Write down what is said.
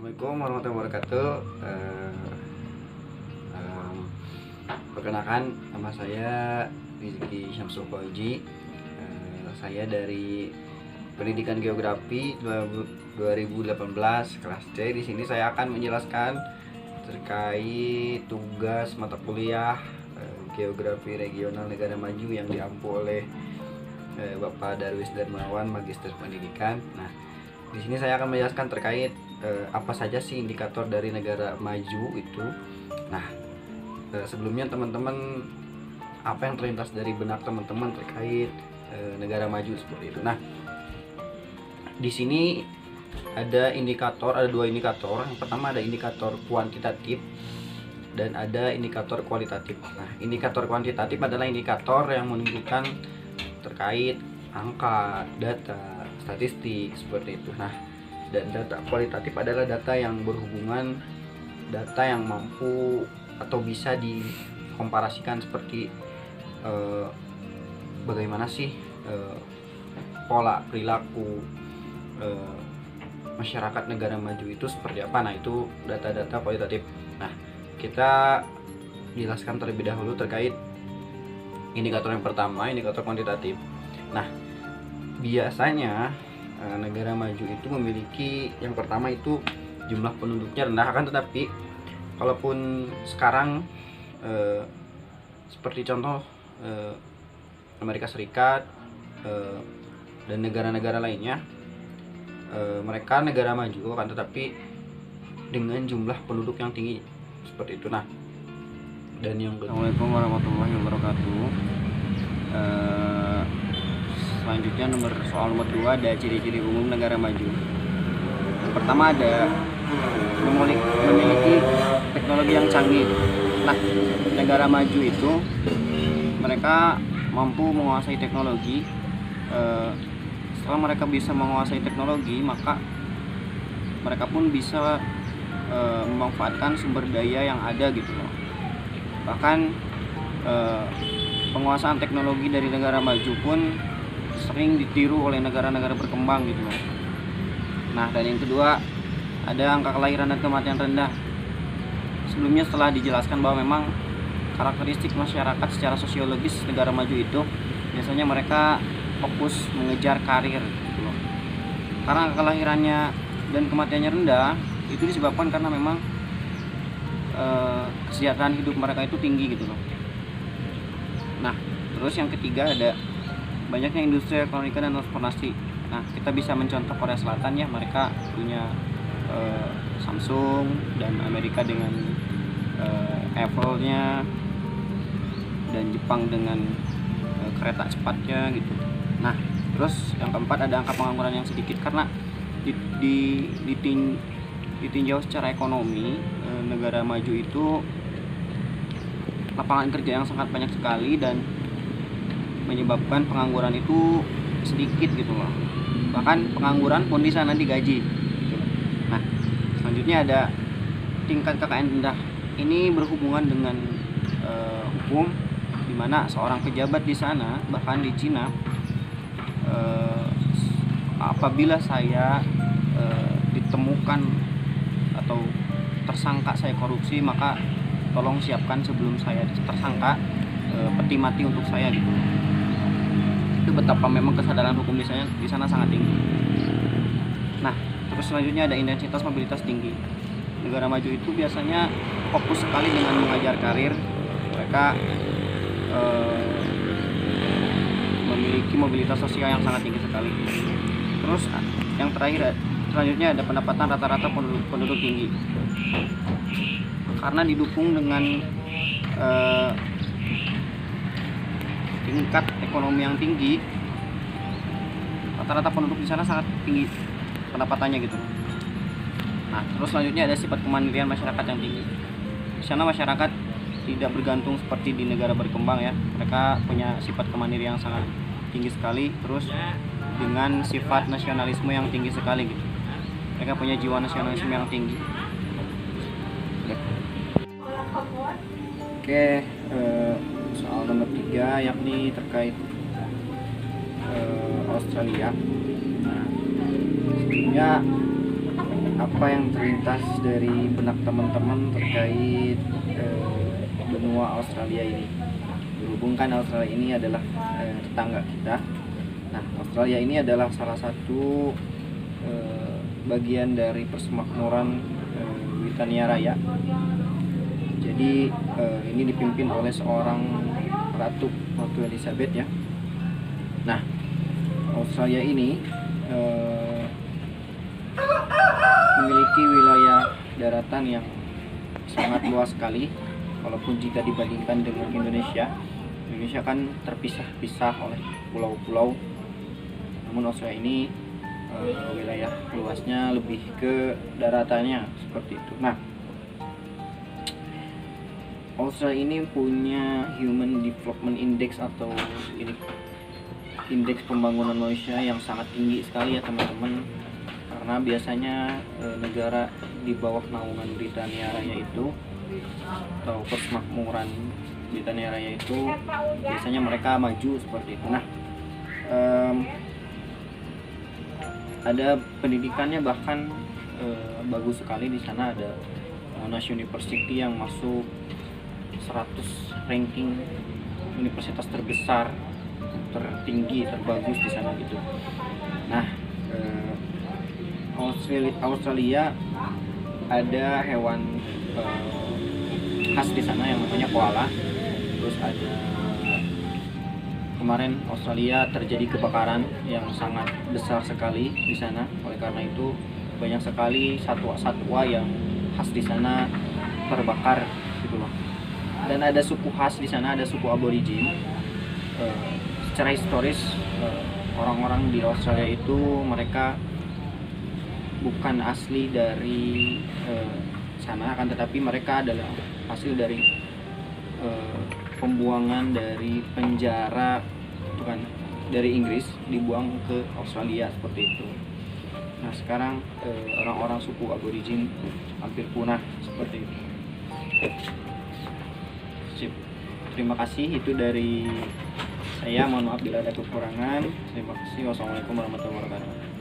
Assalamualaikum warahmatullahi wabarakatuh. Perkenalkan, nama saya Rizky Syamsul Fauji. Saya dari Pendidikan Geografi 2018 kelas C. Di sini saya akan menjelaskan terkait tugas mata kuliah Geografi Regional Negara Maju yang diampu oleh Bapak Darwis Darmawan, Magister Pendidikan. Nah, di sini saya akan menjelaskan terkait apa saja sih indikator dari negara maju itu. Nah, sebelumnya teman-teman, apa yang terlintas dari benak teman-teman terkait negara maju seperti itu. Nah, di sini ada dua indikator. Yang pertama ada indikator kuantitatif dan ada indikator kualitatif. Nah, indikator kuantitatif adalah indikator yang menunjukkan terkait angka, data, statistik seperti itu. Nah, dan data kualitatif adalah data yang berhubungan, data yang mampu atau bisa dikomparasikan seperti bagaimana sih pola perilaku masyarakat negara maju itu seperti apa. Nah, itu data-data kualitatif. Nah, kita jelaskan terlebih dahulu terkait indikator yang pertama, indikator kuantitatif. Nah, biasanya negara maju itu memiliki yang pertama itu jumlah penduduknya rendah, akan tetapi kalaupun sekarang seperti contoh Amerika Serikat dan negara-negara lainnya, mereka negara maju akan tetapi dengan jumlah penduduk yang tinggi seperti itu. Nah, dan yang Assalamualaikum warahmatullahi wabarakatuh. Selanjutnya soal nomor 2 ada ciri-ciri umum negara maju. Yang pertama ada memiliki teknologi yang canggih. Nah, negara maju itu mereka mampu menguasai teknologi. Setelah mereka bisa menguasai teknologi, maka mereka pun bisa memanfaatkan sumber daya yang ada gitu loh. Bahkan penguasaan teknologi dari negara maju pun sering ditiru oleh negara-negara berkembang gitu loh. Nah, dan yang kedua ada angka kelahiran dan kematian rendah. Sebelumnya setelah dijelaskan bahwa memang karakteristik masyarakat secara sosiologis negara maju itu biasanya mereka fokus mengejar karir gitu loh. Karena angka kelahirannya dan kematiannya rendah itu disebabkan karena memang kesejahteraan hidup mereka itu tinggi gitu loh. Nah, terus yang ketiga ada banyaknya industri elektronika dan transportasi. Nah, kita bisa mencontoh Korea Selatan ya, mereka punya Samsung, dan Amerika dengan Apple-nya, dan Jepang dengan kereta cepatnya gitu. Nah, terus yang keempat ada angka pengangguran yang sedikit karena ditinjau secara ekonomi, negara maju itu lapangan kerja yang sangat banyak sekali dan menyebabkan pengangguran itu sedikit gitu loh. Bahkan pengangguran pun di sana digaji. Nah, selanjutnya ada tingkat KKN rendah. Ini berhubungan dengan hukum, di mana seorang pejabat di sana, bahkan di Cina, apabila saya ditemukan atau tersangka saya korupsi, maka tolong siapkan sebelum saya tersangka peti mati untuk saya gitu. Itu betapa memang kesadaran hukum di sana sangat tinggi. Nah, terus selanjutnya ada intensitas mobilitas tinggi. Negara maju itu biasanya fokus sekali dengan mengajar karir. Mereka memiliki mobilitas sosial yang sangat tinggi sekali. Terus yang terakhir selanjutnya ada pendapatan rata-rata penduduk tinggi. Karena didukung dengan tingkat ekonomi yang tinggi, rata-rata penduduk di sana sangat tinggi pendapatannya gitu. Nah, terus selanjutnya ada sifat kemandirian masyarakat yang tinggi. Di sana masyarakat tidak bergantung seperti di negara berkembang ya. Mereka punya sifat kemandirian yang sangat tinggi sekali, terus dengan sifat nasionalisme yang tinggi sekali gitu. Mereka punya jiwa nasionalisme yang tinggi. Oke, soal nomor 3 yakni terkait Australia. Nah, sebelumnya apa yang terlintas dari benak teman-teman terkait benua Australia ini. Berhubung kan Australia ini adalah tetangga kita. Nah, Australia ini adalah salah satu bagian dari persemakmuran Britania Raya. Jadi ini dipimpin oleh seorang Ratu Elizabeth ya. Nah, Australia ini memiliki wilayah daratan yang sangat luas sekali. Walaupun jika dibandingkan dengan Indonesia kan terpisah-pisah oleh pulau-pulau. Namun Australia ini wilayah luasnya lebih ke daratannya seperti itu. Nah, Australia ini punya Human Development Index atau ini indeks pembangunan manusia yang sangat tinggi sekali ya teman-teman. Karena biasanya negara di bawah naungan Britania Raya itu atau persemakmuran Britania Raya itu biasanya mereka maju seperti itu. Nah, ada pendidikannya bahkan bagus sekali. Di sana ada Monash University yang masuk 100 ranking universitas terbesar, tertinggi, terbagus di sana gitu. Nah, Australia ada hewan khas di sana yang namanya koala. Terus ada kemarin Australia terjadi kebakaran yang sangat besar sekali di sana. Oleh karena itu banyak sekali satwa-satwa yang khas di sana terbakar gitu loh. Dan ada suku khas di sana, ada suku aborigin. Secara historis orang-orang di Australia itu mereka bukan asli dari sana, akan tetapi mereka adalah hasil dari pembuangan dari penjara, bukan dari Inggris, dibuang ke Australia seperti itu. Nah, sekarang orang-orang suku aborigin hampir punah seperti itu. Sip. Terima kasih, itu dari saya. Mohon maaf bila ada kekurangan. Terima kasih. Wassalamualaikum warahmatullahi wabarakatuh.